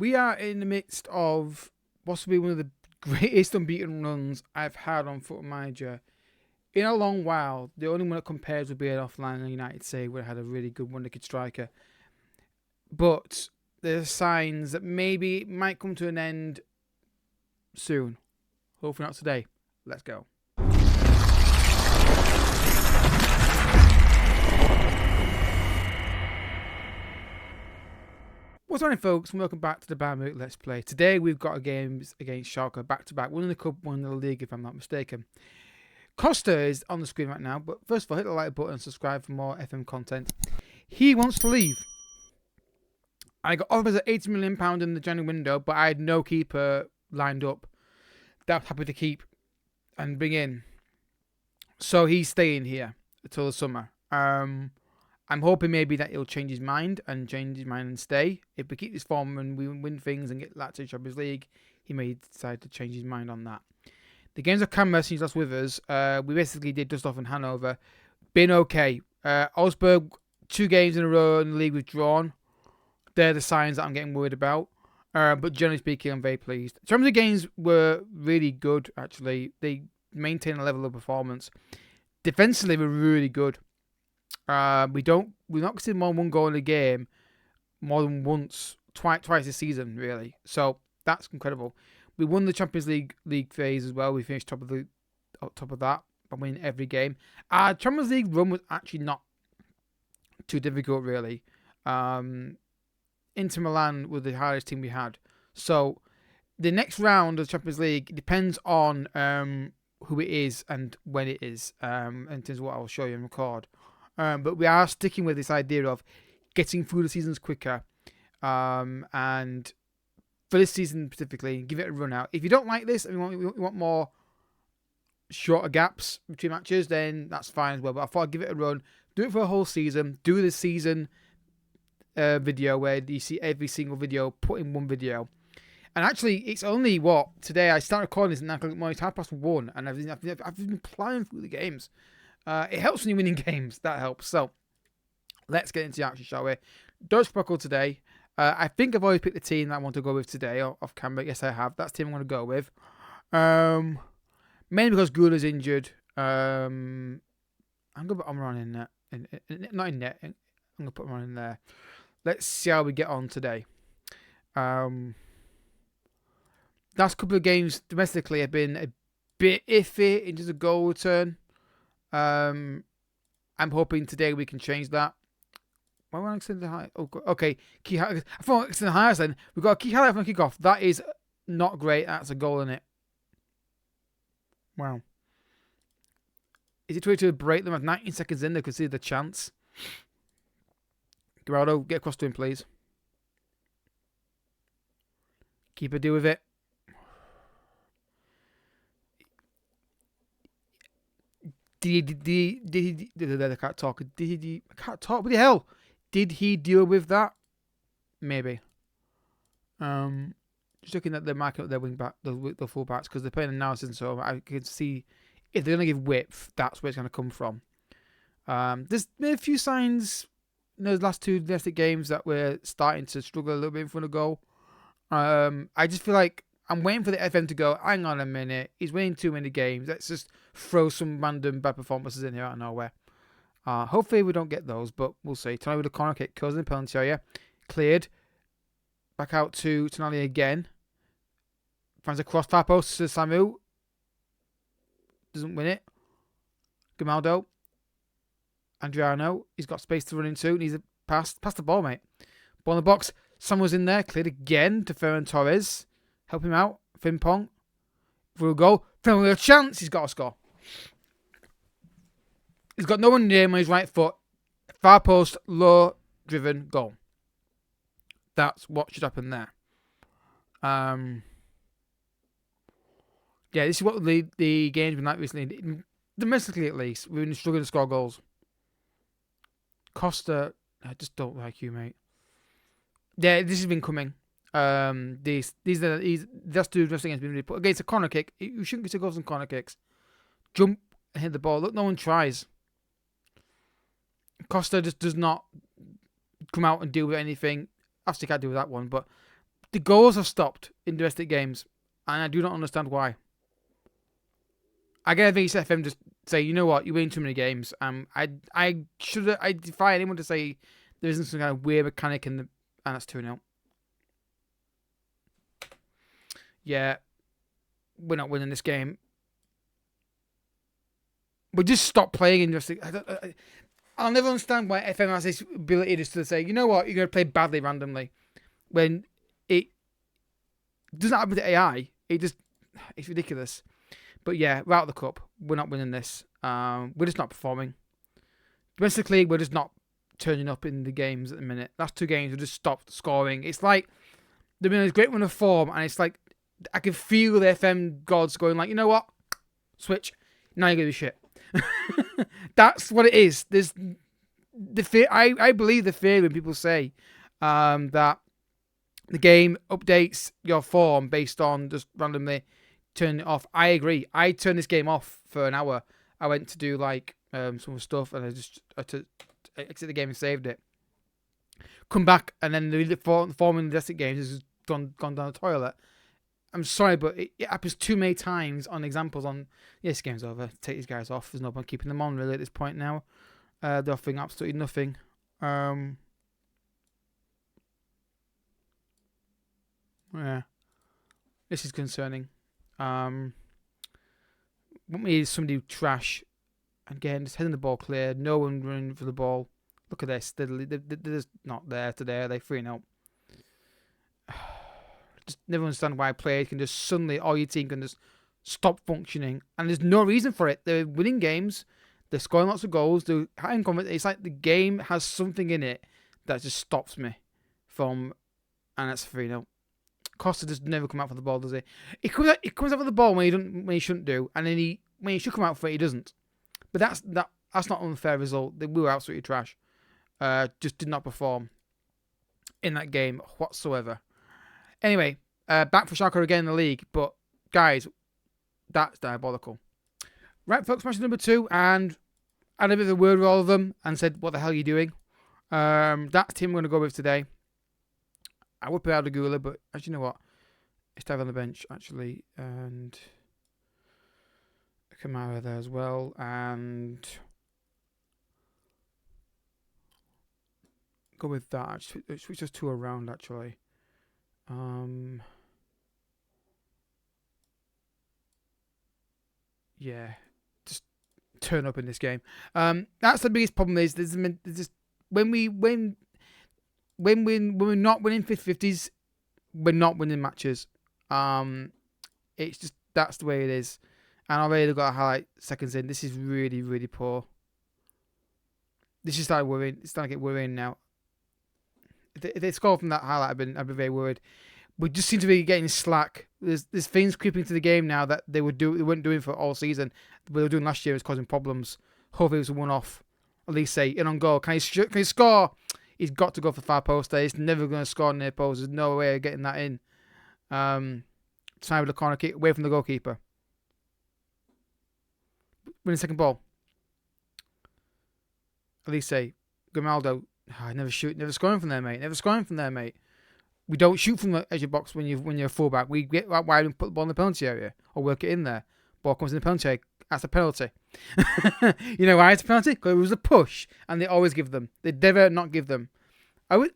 We are in the midst of possibly one of the greatest unbeaten runs I've had on Football Manager in a long while. The only one that compares would be an offline United save where I had a really good wonder-kid striker. But there's signs that maybe it might come to an end soon. Hopefully not today. Let's go. What's on, folks? Welcome back to the Bayern Munich Let's Play. Today we've got a games against Schalke back-to-back. One in the cup, one in the league, if I'm not mistaken. Costa is on the screen right now, but first of all, hit the like button and subscribe for more FM content. He wants to leave. I got offers at £80 million in the January window, but I had no keeper lined up that I'm happy to keep and bring in. So he's staying here until the summer. I'm hoping maybe that he'll change his mind and stay. If we keep this form and we win things and get that to the Champions League, he may decide to change his mind on that. The games of Canberra since last with us, we basically did dust off in Hanover. Been okay. Augsburg, 2 games in a row in the league withdrawn. They're the signs that I'm getting worried about. But generally speaking, I'm very pleased. Some of the games were really good, actually. They maintain a level of performance. Defensively, we're really good. We're not considered more than 1 goal in a game more than once, twice this season, really. So that's incredible. We won the Champions League phase as well. We finished top of that by winning every game. Our Champions League run was actually not too difficult, really. Inter Milan were the hardest team we had. So the next round of the Champions League depends on who it is and when it is, in terms of what I'll show you and record. But we are sticking with this idea of getting through the seasons quicker. And for this season specifically, give it a run out. If you don't like this and you want more shorter gaps between matches, then that's fine as well. But I thought I'd give it a run. Do it for a whole season. Do the season video where you see every single video put in one video. And actually, it's only today I start recording this and it's 1:30, and I've been playing through the games. It helps when you're winning games. That helps. So let's get into the action, shall we? Dutch Sparkle today. I think I've always picked the team that I want to go with today off camera. Yes, I have. That's the team I'm going to go with. Mainly because Gula's injured. I'm going to put Omran in there. Not in net. I'm going to put Omran in there. Let's see how we get on today. Last couple of games domestically have been a bit iffy in terms of goal return. I'm hoping today we can change that. Why won't I extend the high? Oh, okay. I thought I extend the highest then. We've got a key highlight from the kickoff. That is not great. That's a goal in it. Wow. Is it too to break them at 19 seconds in? They could see the chance. Geraldo, get across to him, please. Keep a deal with it. Did he? I can't talk. I can't talk. What the hell? Did he deal with that? Maybe. Just looking at the marking up their wing back, the full backs, because they're playing analysis, so I can see if they're going to give width, that's where it's going to come from. There's been a few signs in those last 2 domestic games that we're starting to struggle a little bit in front of goal. I just feel like I'm waiting for the FM to go, hang on a minute, he's winning too many games. Let's just throw some random bad performances in here out of nowhere. Hopefully we don't get those, but we'll see. Tonali with a corner kick, kills in the penalty area. Cleared. Back out to Tonali again. Finds a cross, far post to Samu. Doesn't win it. Gamaldo. Adriano. He's got space to run into. Needs a pass. Pass the ball, mate. Ball in the box. Samuel's in there. Cleared again to Ferran Torres. Help him out. Frimpong. For a goal. Frimpong with a chance. He's got to score. He's got no one near him on his right foot. Far post, low driven goal. That's what should happen there. Yeah, this is what the game's been like recently. Domestically, at least, we've been struggling to score goals. Costa, I just don't like you, mate. Yeah, this has been coming. That's two domestic games been really put against a corner kick. You shouldn't get goals on corner kicks. Jump and hit the ball. Look, no one tries. Costa just does not come out and deal with anything. Obviously can't deal with that one, but the goals have stopped in domestic games, and I do not understand why. Again, I think it's FM just say, you know what, you're winning too many games. I defy anyone to say there isn't some kind of weird mechanic in the, and that's 2-0. Yeah, we're not winning this game. But just stop playing in domestic. I'll never understand why FM has this ability just to say, you know what, you're going to play badly randomly. When it doesn't happen to AI. It's ridiculous. But yeah, we're out of the cup. We're not winning this. We're just not performing. Domestically, we're just not turning up in the games at the minute. Last 2 games, we just stopped scoring. It's like they've been a great run of form, and it's like I can feel the FM gods going like, you know what? Switch. Now you're going to be shit. That's what it is. There's the fear. I believe the fear when people say that the game updates your form based on just randomly turning it off. I agree. I turned this game off for an hour. I went to do like some stuff, and I had to exit the game and saved it. Come back, and then the form in the domestic games has gone down the toilet. I'm sorry, but it happens too many times on examples on, yes, game's over. Take these guys off. There's no point keeping them on really at this point now. They're offering absolutely nothing. Yeah. This is concerning. What we need is somebody trash. Again, just heading the ball clear. No one running for the ball. Look at this. They're just not there today. They're 3-0. Just never understand why players can just suddenly, all your team can just stop functioning. And there's no reason for it. They're winning games. They're scoring lots of goals. They're having confidence. It's like the game has something in it that just stops me from, and that's 3-0. Costa just never come out for the ball, does he? He comes out for the ball when he shouldn't do, and then when he should come out for it, he doesn't. But that's not an unfair result. They were absolutely trash. Just did not perform in that game whatsoever. Anyway, back for Schalke again in the league, but guys, that's diabolical. Right, folks, match number 2, and I had a bit of a word with all of them and said, what the hell are you doing? That's the team I'm going to go with today. I would put out a Gula, but actually, you know what? It's Dave on the bench, actually, and Kamara there as well, and go with that. Switch those 2 around, actually. Yeah, just turn up in this game. That's the biggest problem. Is there's just when we're not winning 50-50s, we're not winning matches. It's just that's the way it is. And I've already got to highlight seconds in. This is really, really poor. This is starting worrying. It's starting to get worrying now. If they score from that highlight, I've been very worried. We just seem to be getting slack. There's things creeping to the game now that they weren't doing for all season. They were doing last year. It's causing problems. Hopefully it was a one-off. At least say in on goal. Can he score? He's got to go for far post there. He's never going to score near post. There's no way of getting that in. Side with the corner kick away from the goalkeeper. Win the second ball. At least say Grimaldo. Never scoring from there, mate. We don't shoot from the edge of the box when you're a fullback. We get wide and put the ball in the penalty area or work it in there. Ball comes in the penalty area. That's a penalty. You know why it's a penalty? Because it was a push, and they always give them. They never not give them. I will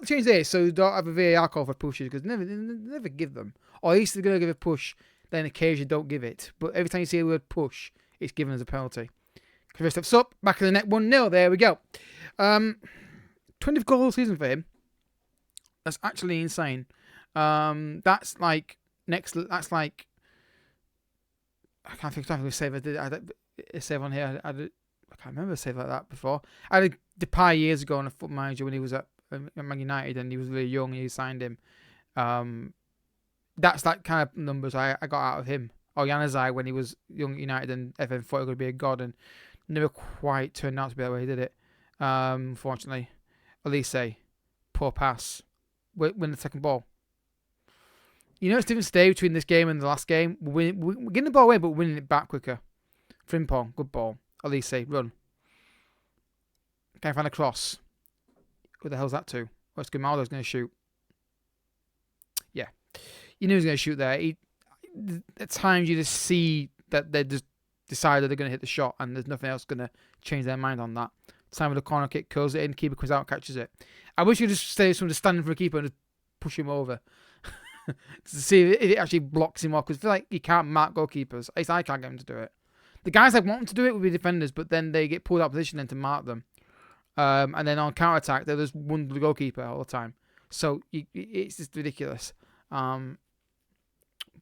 change this so you don't have a VAR call for pushes because they never give them. Or at least they're going to give a push, then occasionally don't give it. But every time you see the word push, it's given as a penalty. Chris steps up, back of the net, 1-0. There we go. 20th goal season for him. That's actually insane. That's like That's like I can't think of a save I did. I had a save on here. I can't remember a save like that before. I had Depay years ago on a Foot Manager when he was at Man United and he was really young and you signed him. That's that kind of numbers I got out of him. Or Januzaj when he was young at United and FM thought he could be a god and never quite turned out to be that way he did it. Unfortunately. Elise, poor pass. Win the second ball. You know it's different today between this game and the last game. We're getting the ball away, but we're winning it back quicker. Frimpong, good ball. Elise, run. Can't find a cross. Who the hell's that to? What's Grimaldo's going to shoot? You knew he was going to shoot there. At times you just see that they just decided they're going to hit the shot, and there's nothing else going to change their mind on that. Time with the corner kick, curls it in, keeper comes out, catches it. I wish you just say someone just standing for a keeper and just push him over to see if it actually blocks him off. Because I feel like you can't mark goalkeepers. At least I can't get him to do it. The guys that want to do it would be defenders, but then they get pulled out of position then to mark them. And then on counter attack, they're just one the goalkeeper all the time. So it's just ridiculous. But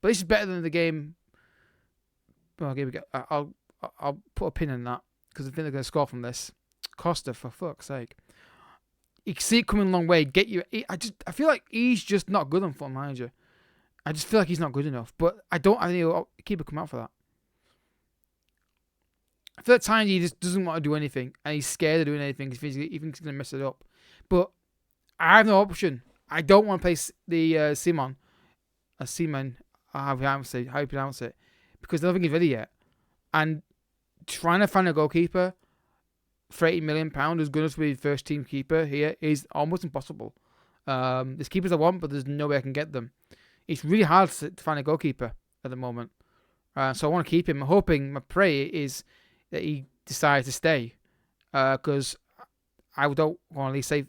this is better than the game. Well, here we go. I'll put a pin in that because I think they're going to score from this. Costa, for fuck's sake. You can see it coming a long way. I feel like he's just not good on Football Manager. I just feel like he's not good enough. But I think the keeper come out for that. I feel like Tiny he just doesn't want to do anything. And he's scared of doing anything. He thinks he's going to mess it up. But I have no option. I don't want to play the Simon. Seaman. How you pronounce it. Because I don't think he's ready yet. And trying to find a goalkeeper for £80 million who's good enough to be the first team keeper here is almost impossible. There's keepers I want, but there's no way I can get them. It's really hard to find a goalkeeper at the moment. So I want to keep him. I'm hoping, my prayer is that he decides to stay. Because I don't want to at least say,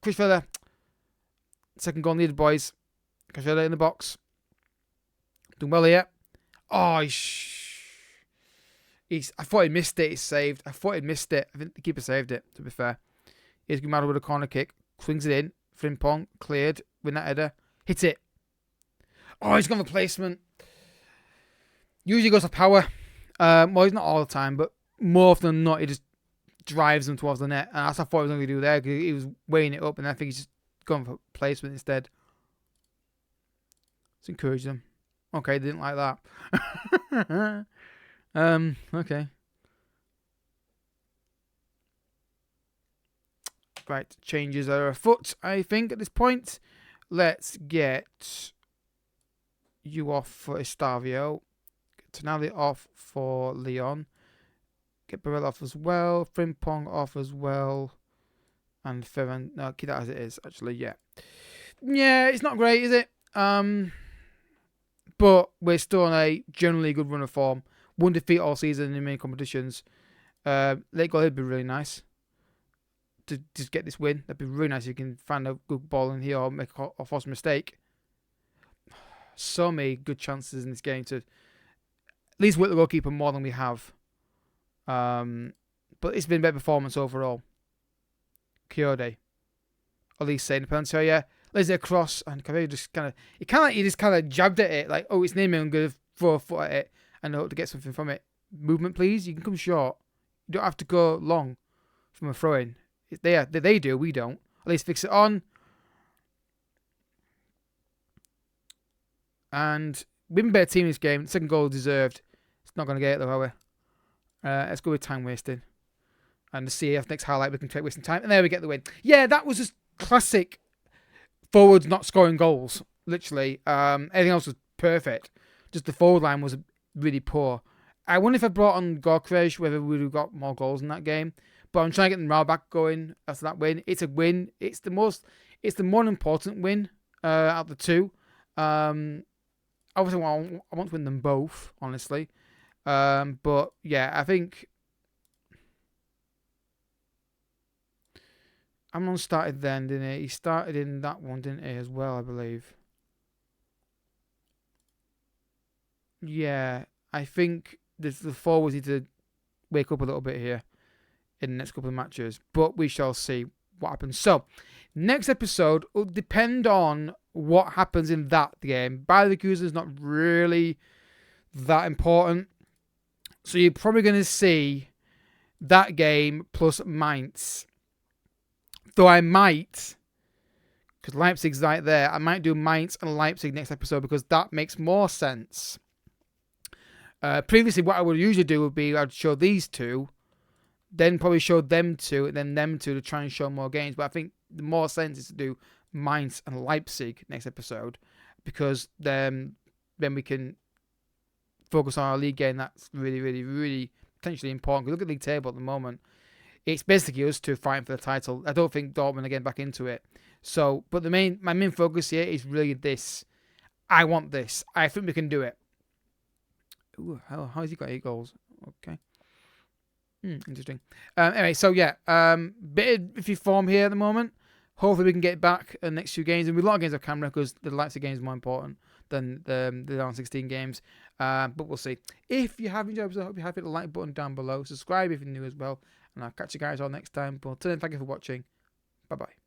Chris Villa, second goal needed, boys. Chris Villa in the box. Doing well here. Oh, I thought he missed it. It's saved. I thought he'd missed it. I think the keeper saved it, to be fair. Here's Gumado with a corner kick. Swings it in. Frimpong. Cleared. Win that header. Hit it. Oh, he's got the placement. Usually goes for power. Well, he's not all the time, but more often than not, he just drives them towards the net. And that's what I thought he was going to do there, because he was weighing it up, and I think he's just gone for placement instead. Let's encourage them. Okay, didn't like that. Okay. Right, changes are afoot, I think, at this point. Let's get you off for Estavio. Tonali off for Leon. Get Barella off as well. Frimpong off as well. And Ferran. No, keep that as it is, actually, yeah. Yeah, it's not great, is it? But we're still on a generally good run of form. One defeat all season in the main competitions. Late goal would be really nice to just get this win. That'd be really nice if you can find a good ball in here or force a mistake. So many good chances in this game to at least work the goalkeeper more than we have. But it's been a better performance overall. Kiyode. At least saying the penalty area. Lays it across, and Carvalho just kind of jabbed at it, like, oh, it's near me, I'm going to throw a foot at it and hope to get something from it. Movement, please. You can come short. You don't have to go long from a throw-in. They do, we don't. At least fix it on. And we've been a better team in this game. Second goal deserved. It's not going to get it though, are we? Let's go with time wasting. And see if next highlight we can take wasting time. And there we get the win. Yeah, that was just classic forwards not scoring goals. Literally. Everything else was perfect. Just the forward line was really poor. I wonder if I brought on Gorkrej, whether we would have got more goals in that game. But I'm trying to get the morale back going after that win. It's a win. It's the more important win out of the two. Obviously, I want to win them both, honestly. But yeah, I think Amnon started then, didn't he? He started in that one, didn't he, as well, I believe. Yeah, I think the forwards need to wake up a little bit here in the next couple of matches. But we shall see what happens. So, next episode will depend on what happens in that game. Bayer Leverkusen is not really that important. So you're probably going to see that game plus Mainz. Though I might, because Leipzig's right there, I might do Mainz and Leipzig next episode because that makes more sense. Previously, what I would usually do would be I'd show these two, then probably show them two, and then them two to try and show more games. But I think the more sense is to do Mainz and Leipzig next episode because then we can focus on our league game. That's really, really, really potentially important. Look at the league table at the moment. It's basically us two fighting for the title. I don't think Dortmund are getting back into it. So, but my main focus here is really this. I want this. I think we can do it. Ooh, how has he got 8 goals? Okay. Interesting. Anyway, so yeah, bit of iffy form here at the moment. Hopefully we can get back in the next few games. And we a lot of games off camera because the likes of games are more important than the round 16 games. But we'll see. If you have enjoyed, I hope you have hit the like button down below. Subscribe if you're new as well. And I'll catch you guys all next time. But until then, thank you for watching. Bye-bye.